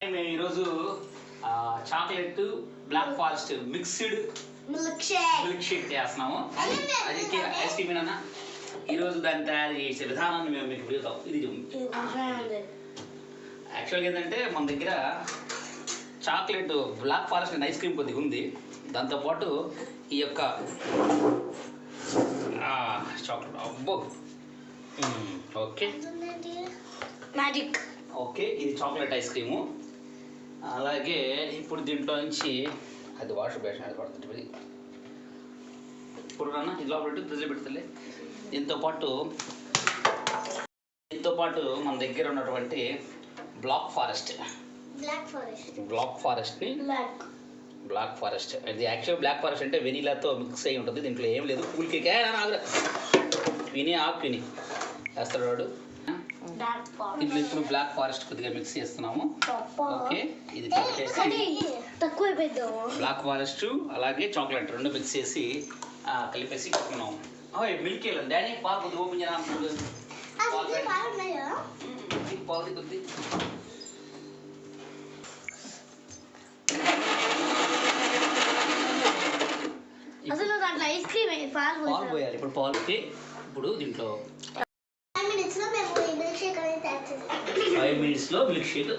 మేము ఈరోజు chocolate black forest mixed milkshake చేస్తున్నాము. అది ఐస్ క్రీమ్ అన్న. ఈరోజు దాన్ని తయారు చేసే విధానాన్ని మేము మీకు అడుగుతాం. ఇది యాక్చువల్గా ఏంటంటే మన దగ్గర chocolate black forest and ice cream కొద్దిగా ఉంది. దాంతోపాటు ఈ యొక్క చాక్లెట్ అబ్బో ఓకే మ్యాజిక్ ఓకే ఇది చాక్లెట్ ఐస్ క్రీము. అలాగే ఇప్పుడు దీంట్లో నుంచి అది వాష్ బేషన్ అది పడుతుంది. ఇప్పుడు నాన్న ఇది లోపల ఫ్రిడ్జ్లో పెడుతుంది. దీంతో పాటు మన దగ్గర ఉన్నటువంటి బ్లాక్ ఫారెస్ట్ ఇది యాక్చువల్ బ్లాక్ ఫారెస్ట్ అంటే వెనీలాతో మిక్స్ అయి ఉంటుంది. దీంట్లో ఏం లేదు. కూల్ కేక్ విని వేస్తాడు వాడు. ఇంట్లో ఇప్పుడు బ్లాక్ ఫారెస్ట్ కొద్దిగా మిక్స్ చేస్తున్నాము. ఓకే ఇది బ్లాక్ ఫారెస్ట్ అలాగే చాక్లెట్ రెండు మిక్స్ చేసి కలిపేసి పెట్టుకున్నాము. మిల్క్ వెళ్ళాం డాడీ పాలు కొద్దిగా ఓపెన్ చేయాలి. పాలు కొద్ది పాలు పోయాలి. ఇప్పుడు పాలుకి ఇప్పుడు దీంట్లో 5 minutes మిల్క్ షేక్ రెడీ అయిపోయింది. Milk shake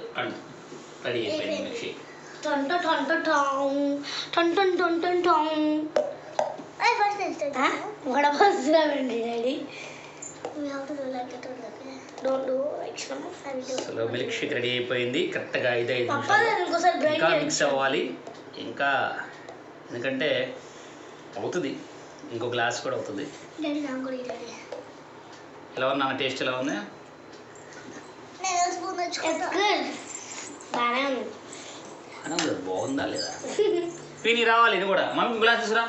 milk shake ready అయిపోయింది. కరెక్ట్గా 5 నిమిషాలు ఇంకా మిక్స్ అవ్వాలి. ఇంకా ఎందుకంటే అవుతుంది, ఇంకో గ్లాస్ కూడా అవుతుంది. ఎలా ఉన్నా టేస్ట్ ఎలా ఉంది? బాగుందా లేదా? పీని రావాలి. ఇది కూడా మమ్మీ గ్లాస్ తీసుకురా.